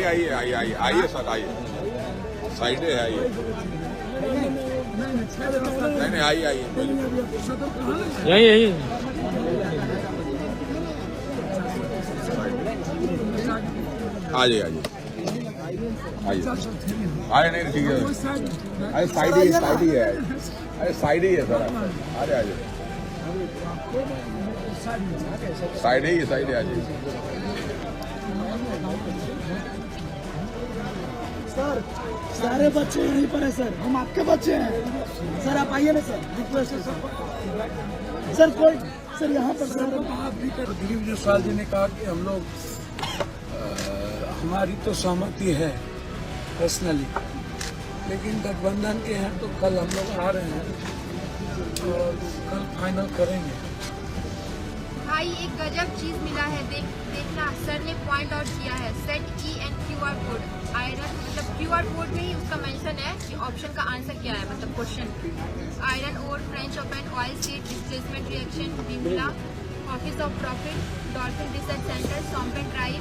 आइए सर, आइए, साइड है, आइए। नहीं आइए यही आइए नहीं ठीक है, अरे साइड ही है, अरे साइड ही है सर, अरे आ जाइए, साइड ही आ जाइए। सर सारे बच्चे यहीं पर है सर, हम आपके बच्चे हैं सर, आप आइए ना सर, रिक्वेस्ट है सर कोई सर यहाँ पर सर। दिलीप जायसवाल जी ने कहा कि हम लोग हमारी तो सहमति है पर्सनली, लेकिन गठबंधन के हैं तो कल हम लोग आ रहे हैं और कल फाइनल करेंगे। भाई एक गजब चीज मिला है, देखना सर ने पॉइंट आउट किया है, set E and QR code iron, मतलब QR कोड में ही उसका मेंशन है कि ऑप्शन का आंसर क्या है, मतलब क्वेश्चन आयरन और French open oil seed displacement reaction बिमला office of profit dolphin research centre सॉम्पेट ड्राइव,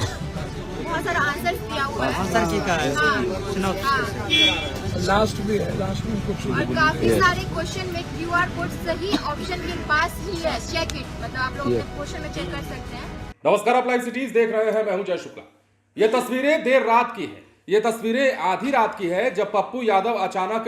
बहुत सारा आंसर दिया हुआ है। लास्ट में कुछ और काफी सारे क्वेश्चन में QR कोड सही ऑप्शन के पास ही है, चेक इट, मतलब आप लोग क्वेश्चन में चेक कर सकते हैं। नमस्कार, आप लाइव सिटीज देख रहे हैं, मैं हूं जय शुक्ला। ये तस्वीरें देर रात की है, ये तस्वीरें आधी रात की है, जब पप्पू यादव अचानक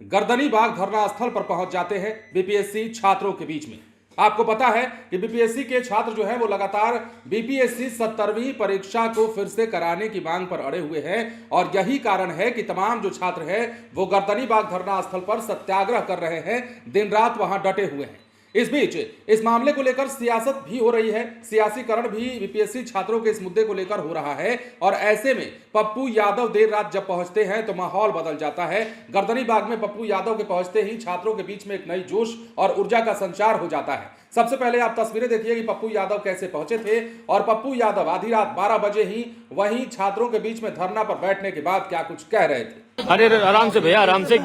गर्दनी बाग धरना स्थल पर पहुंच जाते हैं बीपीएससी छात्रों के बीच में। आपको पता है कि बीपीएससी के छात्र जो हैं वो लगातार बीपीएससी 70वीं परीक्षा को फिर से कराने की मांग पर अड़े हुए हैं और यही कारण है कि तमाम जो छात्र हैं वो गर्दनी बाग धरना स्थल पर सत्याग्रह कर रहे हैं, दिन रात वहां डटे हुए हैं। इस बीच इस मामले को लेकर सियासत भी हो रही है, सियासीकरण भी बीपीएससी छात्रों के इस मुद्दे को लेकर हो रहा है और ऐसे में पप्पू यादव देर रात जब पहुंचते हैं तो माहौल बदल जाता है। गर्दनी बाग में पप्पू यादव के पहुंचते ही छात्रों के बीच में एक नई जोश और ऊर्जा का संचार हो जाता है। सबसे पहले आप तस्वीरें देखिए कि पप्पू यादव कैसे पहुंचे थे और पप्पू यादव आधी रात 12 बजे ही वहीं छात्रों के बीच में धरना पर बैठने के बाद क्या कुछ कह रहे थे। अरे आराम से भैया, आराम से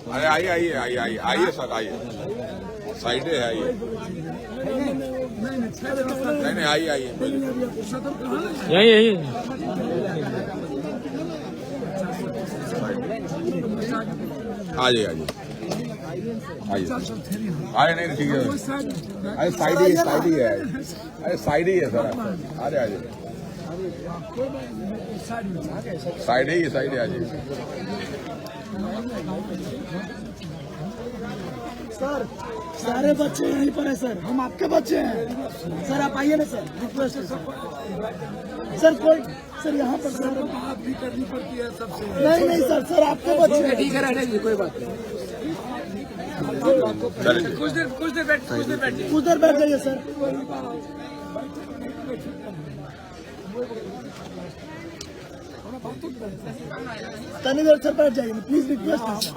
अरे आइए सर, आइए, साइड है, आइए। नहीं आइए यही आ जाइए नहीं ठीक है, अरे साइड ही है, अरे साइड ही है सर, अरे आ जाइए, साइड ही आ जाइए। सर सारे बच्चे यहीं पर है सर, हम आपके बच्चे हैं सर, आप आइए ना सर, रिक्वेस्ट है सर कोई सर यहाँ पर सर बात भी करनी पड़ती है सबसे। नहीं सर आपके बच्चे हैं, ठीक है, रहने दीजिए, कोई बात नहीं। कुछ देर बैठ जाइए सर। तनी देर सर बैठ जाइए प्लीज, रिक्वेस्ट है सर।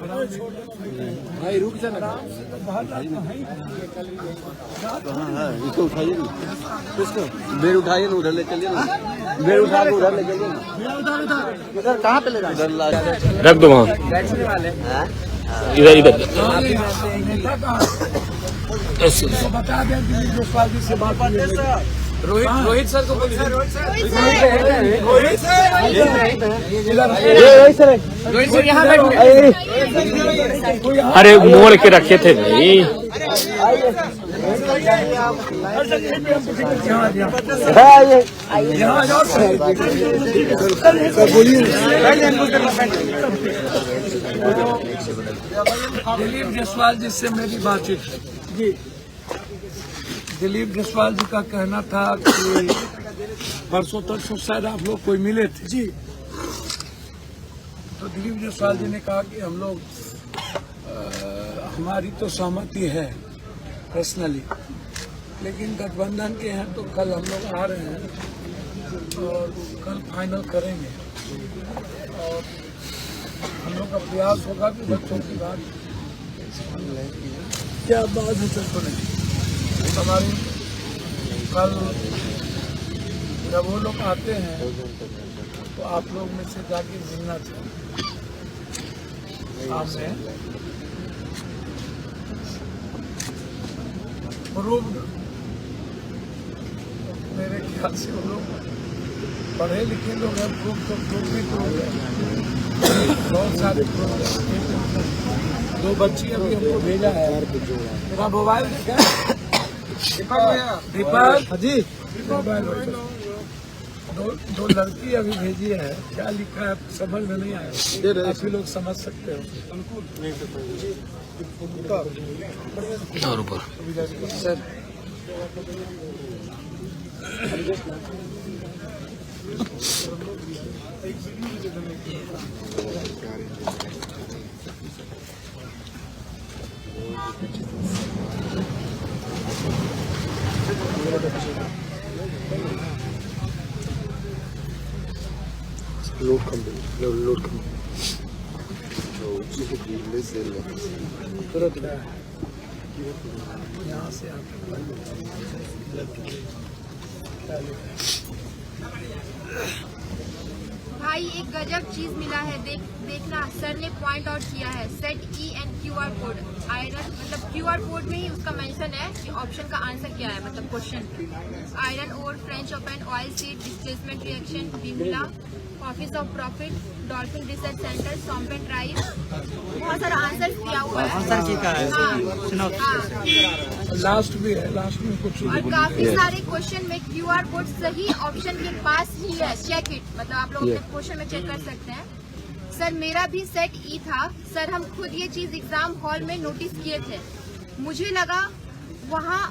भाई रुक जा, इसको उठाइए ना, इसको बेर उठाइए ना, उधर ले चलिए ना, बेर उठा के उधर ले चलिए ना। उधर कहाँ पे ले रहा है? रख दो वहाँ, बैठने वाले इधर बता दें दिलीप जायसवाल जी से बात करते सर। रोहित सर को बोलिए, रोहित सर यहाँ बैठे। अरे मोड़ के रखे थे भाई। दिलीप जायसवाल जी से मेरी बातचीत जी। दिलीप जायसवाल जी का कहना था कि परसों तक शायद आप लोग कोई मिले थे जी, तो दिलीप जायसवाल जी ने कहा कि हम लोग हमारी तो सहमति है पर्सनली, लेकिन गठबंधन के हैं तो कल हम लोग आ रहे हैं और कल फाइनल करेंगे और हम लोग का प्रयास होगा कि बच्चों की बात क्या बात है सर सुनेंगे। हमारी कल जब वो लोग आते हैं तो आप लोग में से जाके मिलना चाहिए। सामने प्रूव्ड, मेरे ख्याल से वो लोग पढ़े लिखे लोग हैं, प्रूव तो प्रूव भी प्रूव है, बहुत सारे प्रूव है। 2 बच्ची अभी हमको भेजा है, मेरा मोबाइल देखा दीपक जी, मोबाइल 2 लड़की अभी भेजी है, क्या लिखा है समझ में नहीं आया, काफी लोग समझ सकते हो। और ऊपर सर लोड कम तुरंत यहाँ से भाई एक गजब चीज मिला है, देखना सर ने पॉइंट आउट किया है, set E and QR code iron, मतलब क्यूआर कोड में ही उसका मेंशन है कि ऑप्शन का आंसर क्या है, मतलब क्वेश्चन आयरन और French open oil seed displacement reaction बिमला office of profit dolphin research centre सॉम्पेन ड्राइव, बहुत सारा आंसर दिया हुआ है। लास्ट भी है, लास्ट में कुछ और काफी सारे क्वेश्चन में क्यूआर कोड सही ऑप्शन के पास ही है, चेक इट, मतलब आप लोग अपने क्वेश्चन में चेक कर सकते हैं। सर मेरा भी सेट ई था सर, हम खुद ये चीज एग्जाम हॉल में नोटिस किए थे, मुझे लगा वहाँ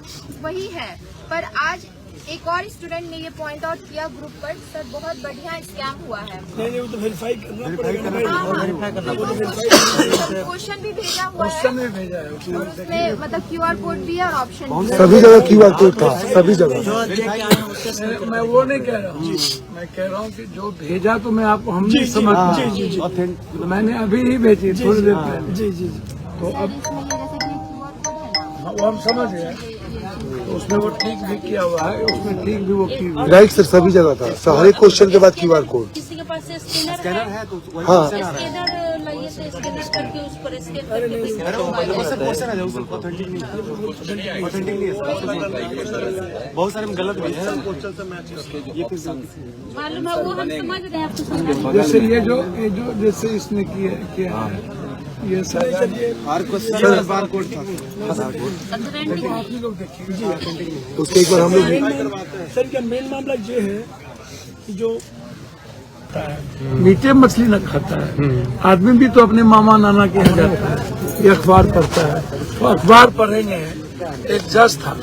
वही है, पर आज एक और स्टूडेंट ने ये पॉइंट आउट किया ग्रुप पर, सर बहुत बढ़िया स्कैम हुआ है। नहीं, वो तो वेरीफाई करना पड़ेगा। क्वेश्चन भी भेजा हुआ है, क्वेश्चन में भेजा है, उसमें मतलब क्यूआर कोड भी है और ऑप्शन भी है। सभी जगह QR कोड था, सभी जगह। मैं वो नहीं कह रहा हूँ, मैं कह रहा हूँ कि जो भेजा तो मैं आपको हम नहीं समझ, मैंने अभी ही भेजी थोड़ी देर पहले। जी तो अब इसमें ये जैसे कि क्यूआर कोड है ना, वो हम समझ गए, तो उसमें वो ठीक भी किया हुआ है, उसमें ठीक भी वो की हुई है। राइट सर, सभी जगह था, हर एक क्वेश्चन के बाद QR कोड। किसी के पास स्कैनर है तो हाँ स्कैनर लाइए तो स्कैनर करके उस पर स्कैन करके बहुत सारे में गलत भी है, मालूम है, वो हम समझ रहे हैं, आपको समझ जैसे ये जो जैसे इसने किया है, ये सारा हर क्वेश्चन बार कोड था। आप ही लोग देखिए, उसके एक बार हम लोग सर क्या मेन मामला ये है कि जो मीठे मछली न खाता है, आदमी भी तो अपने मामा नाना के यहाँ जाता है, ये अखबार पढ़ता है, तो अखबार पढ़ेंगे। एक जज था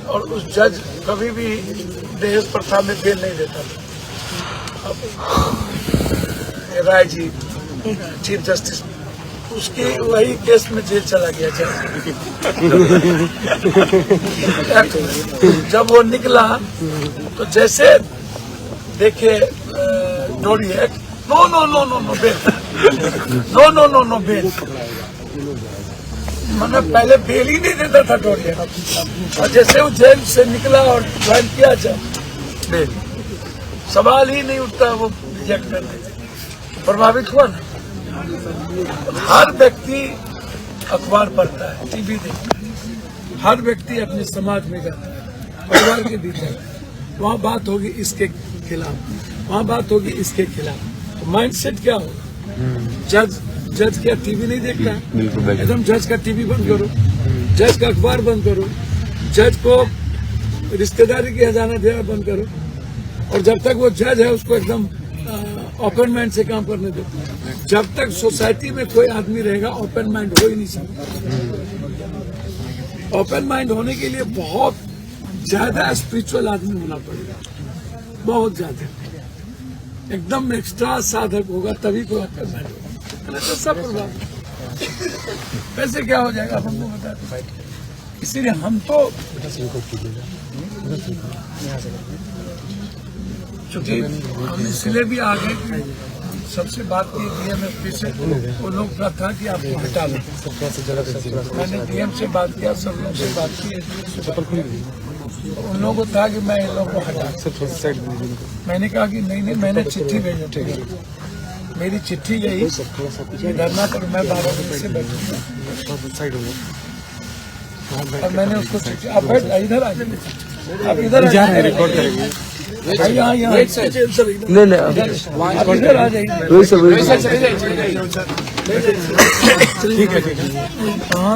और उस जज कभी भी दहेज प्रथा में बेल नहीं देता था। अब राय जी चीफ जस्टिस, उसकी वही केस में जेल चला गया जज। जब वो निकला तो जैसे देखे डोरी है, नो बेल, नो बेल, मैंने पहले बेल ही नहीं देता था डोरी, और जैसे वो जेल से निकला और ज्वाइन किया जब बेल, सवाल ही नहीं उठता वो रिजेक्ट करने से, प्रभावित हुआ ना। हर व्यक्ति अखबार पढ़ता है, टीवी देखता है, हर व्यक्ति अपने समाज में जाता है, परिवार के भीतर वहाँ बात होगी इसके खिलाफ, वहाँ बात होगी इसके खिलाफ, तो माइंडसेट क्या होगा? जज क्या टीवी नहीं देखता है? एकदम जज का टीवी बंद करो, जज का अखबार बंद करो, जज को रिश्तेदारी की हजाना देना बंद करो, और जब तक वो जज है उसको एकदम ओपन माइंड से काम करने दो। जब तक सोसाइटी में कोई आदमी रहेगा ओपन माइंड हो ही नहीं सकता। ओपन माइंड होने के लिए बहुत ज्यादा स्पिरिचुअल आदमी होना पड़ेगा, बहुत ज्यादा, एकदम एक्स्ट्रा साधक होगा तभी कोई ओपन माइंड होगा, तो सब प्रभाव। कैसे क्या हो जाएगा आप हमको बता दो। इसीलिए हम तो चूंकि हम इसलिए भी आ गए कि सबसे बात की DMFP से, वो लोग का था कि आपको हटा लो। मैंने DM से बात किया, सब लोग से बात की, उन लोगों को था कि मैं इन लोगों को हटा, मैंने कहा कि नहीं, मैंने चिट्ठी भेजी, मेरी चिट्ठी गई धरना पर मैं 12 बजे से बैठूंगा और मैंने उसको चिट्ठी आप बैठ इधर आ जाइए आप इधर रिकॉर्ड करेंगे यहाँ नहीं नहीं इधर आ जाइए ठीक है कहाँ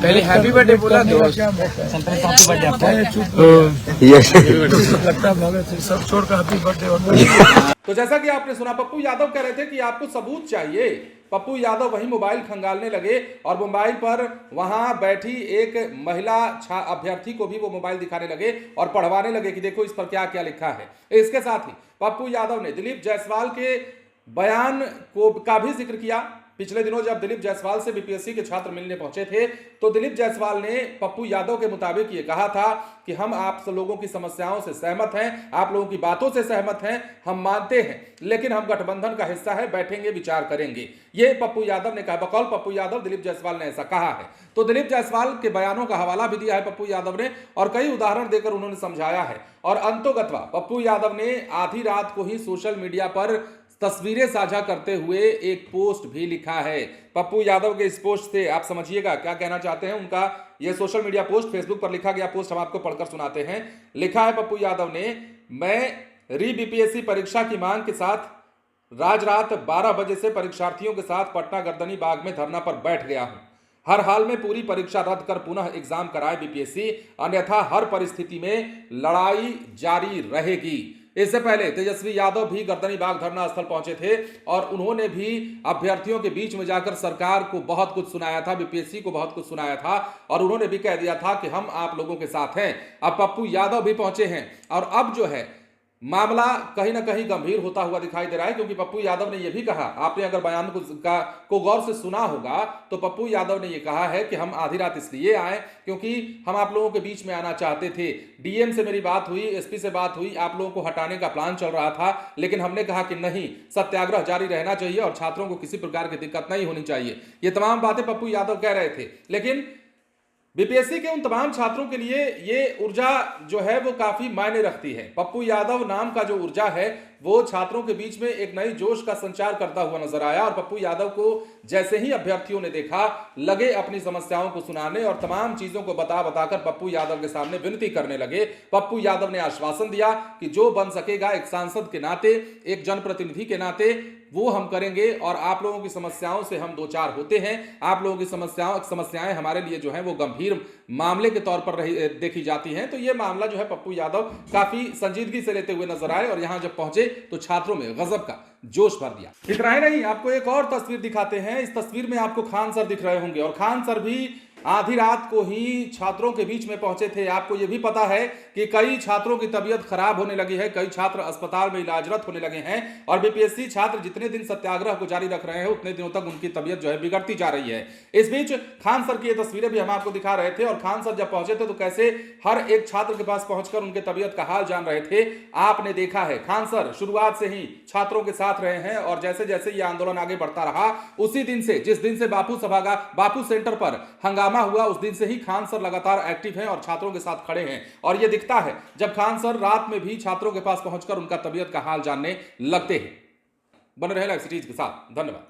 पहले हैप्पी बर्थडे बोला दो लगता भगत सब छोड़कर हैप्पी बर्थडे। तो जैसा कि आपने सुना, पप्पू यादव कह रहे थे कि आपको सबूत चाहिए। पप्पू यादव वही मोबाइल खंगालने लगे और मोबाइल पर वहां बैठी एक महिला अभ्यर्थी को भी वो मोबाइल दिखाने लगे और पढ़वाने लगे कि देखो इस पर क्या क्या लिखा है। इसके साथ ही पप्पू यादव ने दिलीप जायसवाल के बयान का भी जिक्र किया। पिछले दिनों जब दिलीप जायसवाल से बीपीएससी के छात्र मिलने पहुंचे थे तो दिलीप जायसवाल ने पप्पू यादव के मुताबिक ये कहा था कि हम आप लोगों की समस्याओं से सहमत हैं, आप लोगों की बातों से सहमत हैं, हम मानते हैं, लेकिन हम गठबंधन का हिस्सा है, बैठेंगे विचार करेंगे। ये पप्पू यादव ने कहा। बकौल पप्पू यादव दिलीप जायसवाल ने ऐसा कहा है। तो दिलीप जायसवाल के बयानों का हवाला भी दिया है पप्पू यादव ने और कई उदाहरण देकर उन्होंने समझाया है। और अंतोगत्वा पप्पू यादव ने आधी रात को ही सोशल मीडिया पर तस्वीरें साझा करते हुए एक पोस्ट भी लिखा है। पप्पू यादव के इस पोस्ट से आप समझिएगा क्या कहना चाहते हैं। उनका यह सोशल मीडिया पोस्ट, फेसबुक पर लिखा गया पोस्ट हम आपको पढ़कर सुनाते हैं। लिखा है पप्पू यादव ने, मैं री बीपीएससी परीक्षा की मांग के साथ रात 12 बजे से परीक्षार्थियों के साथ पटना गर्दनी बाग में धरना पर बैठ गया हूं। हर हाल में पूरी परीक्षा रद्द कर पुनः एग्जाम कराए बीपीएससी, अन्यथा हर परिस्थिति में लड़ाई जारी रहेगी। इससे पहले तेजस्वी यादव भी गर्दनी बाग धरना स्थल पहुंचे थे और उन्होंने भी अभ्यर्थियों के बीच में जाकर सरकार को बहुत कुछ सुनाया था, बीपीएससी को बहुत कुछ सुनाया था और उन्होंने भी कह दिया था कि हम आप लोगों के साथ हैं। अब पप्पू यादव भी पहुंचे हैं और अब जो है मामला कहीं ना कहीं गंभीर होता हुआ दिखाई दे रहा है, क्योंकि पप्पू यादव ने यह भी कहा, आपने अगर बयान को गौर से सुना होगा तो पप्पू यादव ने यह कहा है कि हम आधी रात इसलिए आए क्योंकि हम आप लोगों के बीच में आना चाहते थे। डीएम से मेरी बात हुई, एसपी से बात हुई, आप लोगों को हटाने का प्लान चल रहा था, लेकिन हमने कहा कि नहीं, सत्याग्रह जारी रहना चाहिए और छात्रों को किसी प्रकार की दिक्कत नहीं होनी चाहिए। ये तमाम बातें पप्पू यादव कह रहे थे। लेकिन बीपीएससी के उन तमाम छात्रों के लिए ये ऊर्जा जो है वो काफी मायने रखती है। पप्पू यादव नाम का जो ऊर्जा है वो छात्रों के बीच में एक नई जोश का संचार करता हुआ नजर आया और पप्पू यादव को जैसे ही अभ्यर्थियों ने देखा, लगे अपनी समस्याओं को सुनाने और तमाम चीजों को बताकर पप्पू यादव के सामने विनती करने लगे। पप्पू यादव ने आश्वासन दिया कि जो बन सकेगा एक सांसद के नाते, एक जनप्रतिनिधि के नाते, वो हम करेंगे और आप लोगों की समस्याओं से हम दो चार होते हैं। आप लोगों की समस्याएं हमारे लिए जो है वो गंभीर मामले के तौर पर देखी जाती हैं। तो ये मामला जो है पप्पू यादव काफी संजीदगी से लेते हुए नजर आए और यहां जब पहुंचे तो छात्रों में गजब का जोश भर दिया। इतना ही नहीं, आपको एक और तस्वीर दिखाते हैं। इस तस्वीर में आपको खान सर दिख रहे होंगे और खान सर भी आधी रात को ही छात्रों के बीच में पहुंचे थे। आपको यह भी पता है कि कई छात्रों की तबीयत खराब होने लगी है, कई छात्र अस्पताल में इलाजरत होने लगे हैं और बीपीएससी छात्र जितने दिन सत्याग्रह को जारी रख रहे हैं उतने दिनों तक उनकी तबीयत जो है बिगड़ती जा रही है। इस बीच खान सर की ये तस्वीरें भी हम आपको दिखा रहे थे और खान सर जब पहुंचे थे तो कैसे हर एक छात्र के पास पहुंचकर उनके तबीयत का हाल जान रहे थे, आपने देखा है। खान सर शुरुआत से ही छात्रों के साथ रहे हैं और जैसे जैसे ये आंदोलन आगे बढ़ता रहा, उसी दिन से, जिस दिन से बापू सेंटर पर हंगामा हुआ, उस दिन से ही खान सर लगातार एक्टिव हैं और छात्रों के साथ खड़े हैं। और यह दिखता है जब खान सर रात में भी छात्रों के पास पहुंचकर उनका तबीयत का हाल जानने लगते हैं। बने रहे लाइव सिटीज के साथ। धन्यवाद।